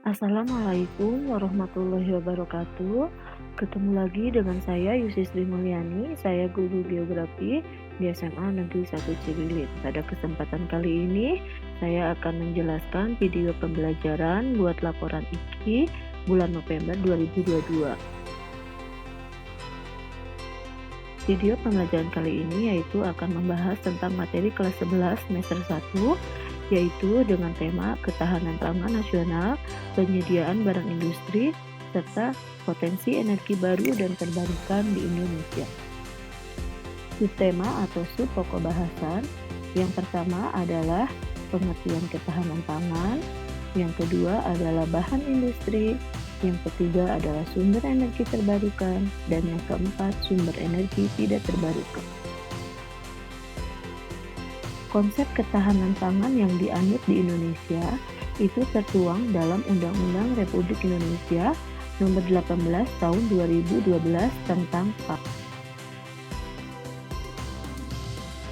Assalamualaikum warahmatullahi wabarakatuh. Ketemu lagi dengan saya Yusi Sri Mulyani, saya guru geografi di SMA Negeri 1 Cibilin. Pada kesempatan kali ini, saya akan menjelaskan video pembelajaran buat laporan IKI bulan November 2022. Video pembelajaran kali ini yaitu akan membahas tentang materi kelas 11 semester 1, yaitu dengan tema ketahanan pangan nasional, penyediaan barang industri, serta potensi energi baru dan terbarukan di Indonesia. Subtema atau subpokok bahasan yang pertama adalah pengertian ketahanan pangan, yang kedua adalah bahan industri, yang ketiga adalah sumber energi terbarukan, dan yang keempat sumber energi tidak terbarukan. Konsep ketahanan pangan yang dianut di Indonesia itu tertuang dalam Undang-Undang Republik Indonesia Nomor 18 Tahun 2012 tentang pangan.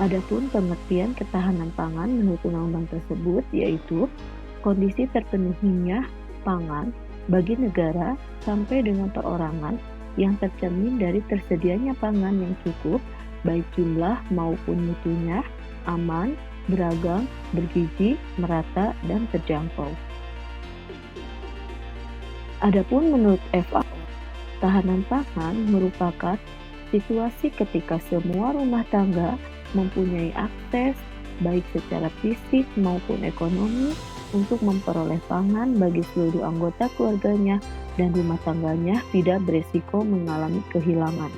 Adapun pengertian ketahanan pangan menurut undang-undang tersebut yaitu kondisi terpenuhinya pangan bagi negara sampai dengan perorangan yang tercermin dari tersedianya pangan yang cukup baik jumlah maupun mutunya, aman, beragam, bergizi, merata, dan terjangkau. Adapun menurut FAO, ketahanan pangan merupakan situasi ketika semua rumah tangga mempunyai akses baik secara fisik maupun ekonomi untuk memperoleh pangan bagi seluruh anggota keluarganya dan rumah tangganya tidak beresiko mengalami kehilangan.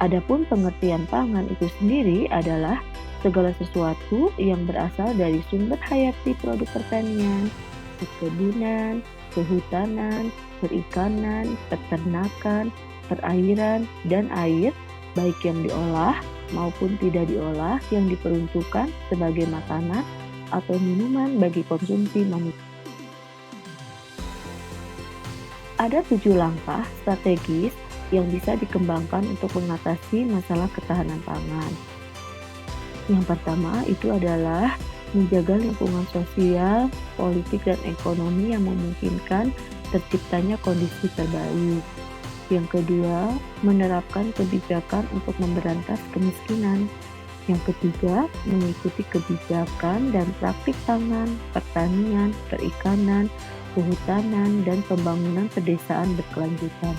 Adapun pengertian pangan itu sendiri adalah segala sesuatu yang berasal dari sumber hayati produk pertanian, perkebunan, kehutanan, perikanan, peternakan, perairan, dan air, baik yang diolah maupun tidak diolah yang diperuntukkan sebagai makanan atau minuman bagi konsumsi manusia. Ada 7 langkah strategis yang bisa dikembangkan untuk mengatasi masalah ketahanan pangan. Yang pertama itu adalah menjaga lingkungan sosial, politik, dan ekonomi yang memungkinkan terciptanya kondisi terbaik. Yang kedua, menerapkan kebijakan untuk memberantas kemiskinan. Yang ketiga, mengikuti kebijakan dan praktik pangan, pertanian, perikanan, kehutanan, dan pembangunan pedesaan berkelanjutan.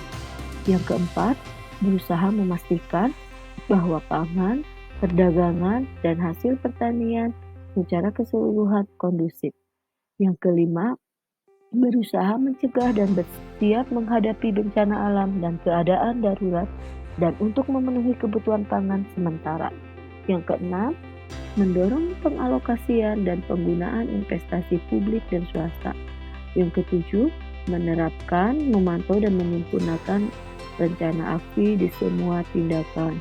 Yang keempat, berusaha memastikan bahwa pangan, perdagangan, dan hasil pertanian secara keseluruhan kondusif. Yang kelima, berusaha mencegah dan bersiap menghadapi bencana alam dan keadaan darurat dan untuk memenuhi kebutuhan pangan sementara. Yang keenam, mendorong pengalokasian dan penggunaan investasi publik dan swasta. Yang ketujuh, menerapkan, memantau, dan menyempurnakan rencana aksi di semua tindakan.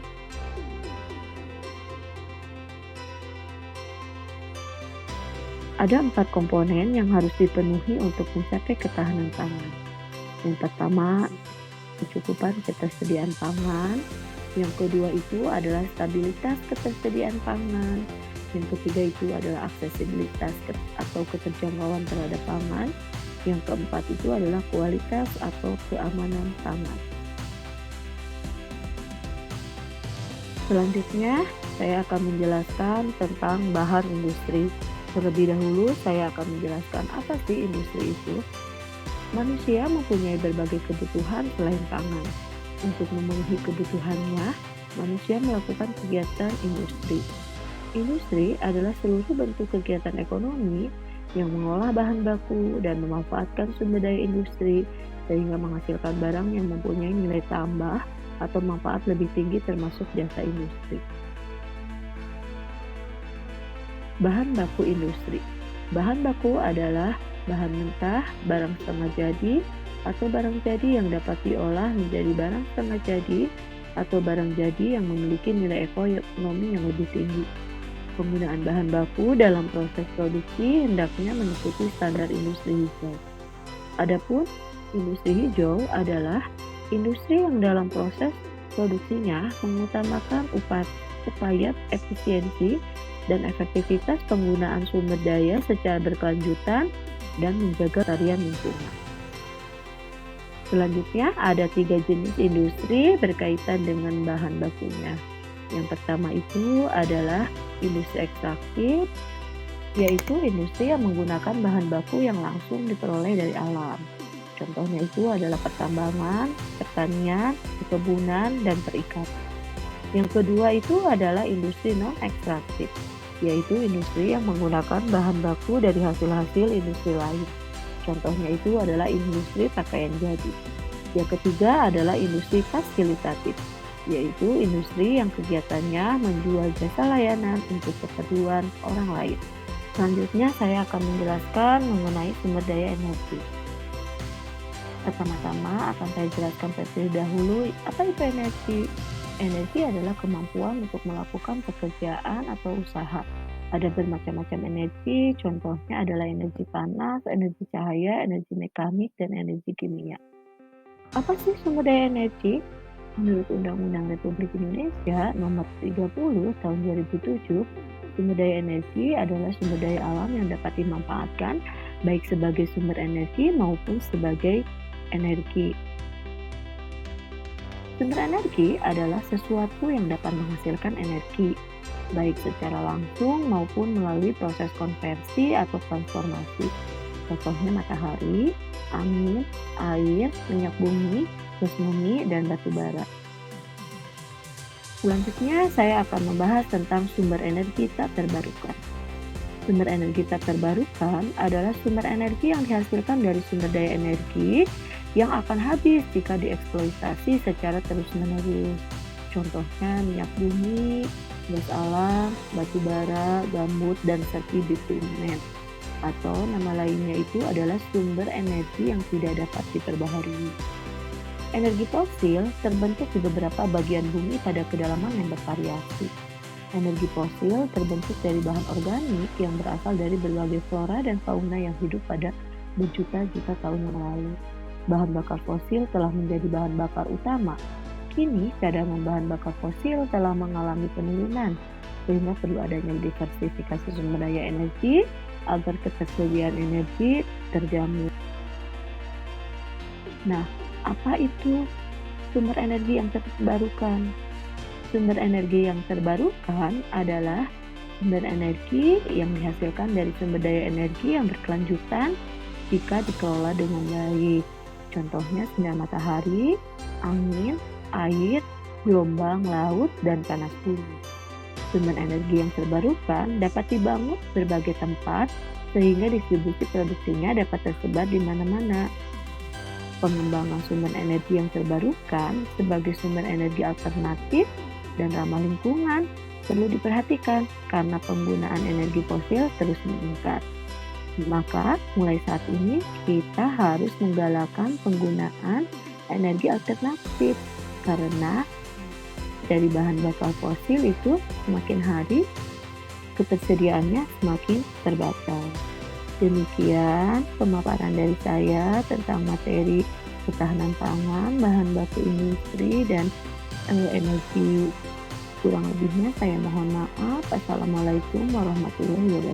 Ada 4 komponen yang harus dipenuhi untuk mencapai ketahanan pangan. Yang pertama, kecukupan ketersediaan pangan. Yang kedua itu adalah stabilitas ketersediaan pangan. Yang ketiga itu adalah aksesibilitas atau keterjangkauan terhadap pangan. Yang keempat itu adalah kualitas atau keamanan pangan. Selanjutnya, saya akan menjelaskan tentang bahan industri. Terlebih dahulu, saya akan menjelaskan apa sih industri itu. Manusia mempunyai berbagai kebutuhan selain pangan. Untuk memenuhi kebutuhannya, manusia melakukan kegiatan industri. Industri adalah seluruh bentuk kegiatan ekonomi yang mengolah bahan baku dan memanfaatkan sumber daya industri sehingga menghasilkan barang yang mempunyai nilai tambah atau manfaat lebih tinggi termasuk jasa industri. Bahan baku industri. Bahan baku adalah bahan mentah, barang setengah jadi, atau barang jadi yang dapat diolah menjadi barang setengah jadi, atau barang jadi yang memiliki nilai ekonomi yang lebih tinggi. Penggunaan bahan baku dalam proses produksi hendaknya mengikuti standar industri hijau. Adapun industri hijau adalah industri yang dalam proses produksinya mengutamakan upaya efisiensi dan efektivitas penggunaan sumber daya secara berkelanjutan dan menjaga tarian lingkungan. Selanjutnya ada 3 jenis industri berkaitan dengan bahan bakunya. Yang pertama itu adalah industri ekstraktif, yaitu industri yang menggunakan bahan baku yang langsung diperoleh dari alam. Contohnya itu adalah pertambangan, pertanian, perkebunan, dan perikanan. Yang kedua itu adalah industri non-ekstraktif, yaitu industri yang menggunakan bahan baku dari hasil-hasil industri lain. Contohnya itu adalah industri pakaian jadi. Yang ketiga adalah industri fasilitatif, yaitu industri yang kegiatannya menjual jasa layanan untuk keperluan orang lain. Selanjutnya saya akan menjelaskan mengenai sumber daya energi. Pertama-tama akan saya jelaskan terlebih dahulu apa itu energi. Energi adalah kemampuan untuk melakukan pekerjaan atau usaha. Ada bermacam-macam energi, contohnya adalah energi panas, energi cahaya, energi mekanik, dan energi kimia. Apa sih sumber daya energi? Menurut Undang-Undang Republik Indonesia Nomor 30 Tahun 2007, sumber daya energi adalah sumber daya alam yang dapat dimanfaatkan baik sebagai sumber energi maupun sebagai energi. Sumber energi adalah sesuatu yang dapat menghasilkan energi, baik secara langsung maupun melalui proses konversi atau transformasi. Contohnya matahari, angin, air, minyak bumi, gas bumi, dan batu bara. Selanjutnya saya akan membahas tentang sumber energi tak terbarukan. Sumber energi tak terbarukan adalah sumber energi yang dihasilkan dari sumber daya energi yang akan habis jika dieksploitasi secara terus-menerus. Contohnya minyak bumi, gas alam, batu bara, gambut, dan serti bitumen. Atau nama lainnya itu adalah sumber energi yang tidak dapat diperbaharui. Energi fosil terbentuk di beberapa bagian bumi pada kedalaman yang bervariasi. Energi fosil terbentuk dari bahan organik yang berasal dari berbagai flora dan fauna yang hidup pada berjuta-juta tahun yang lalu. Bahan bakar fosil telah menjadi bahan bakar utama. Kini, cadangan bahan bakar fosil telah mengalami penurunan, sehingga perlu adanya diversifikasi sumber daya energi agar ketersediaan energi terjamin. Nah, apa itu sumber energi yang terbarukan? Sumber energi yang terbarukan adalah sumber energi yang dihasilkan dari sumber daya energi yang berkelanjutan jika dikelola dengan baik. Contohnya sinar matahari, angin, air, gelombang laut, dan panas bumi. Sumber energi yang terbarukan dapat dibangun berbagai tempat sehingga distribusi produksinya dapat tersebar di mana-mana. Pengembangan sumber energi yang terbarukan sebagai sumber energi alternatif dan ramah lingkungan perlu diperhatikan karena penggunaan energi fosil terus meningkat. Maka mulai saat ini kita harus menggalakkan penggunaan energi alternatif karena dari bahan bakar fosil itu semakin hari ketersediaannya semakin terbatas. Demikian pemaparan dari saya tentang materi ketahanan pangan, bahan baku industri, dan energi. Kurang lebihnya saya mohon maaf. Assalamualaikum warahmatullahi wabarakatuh.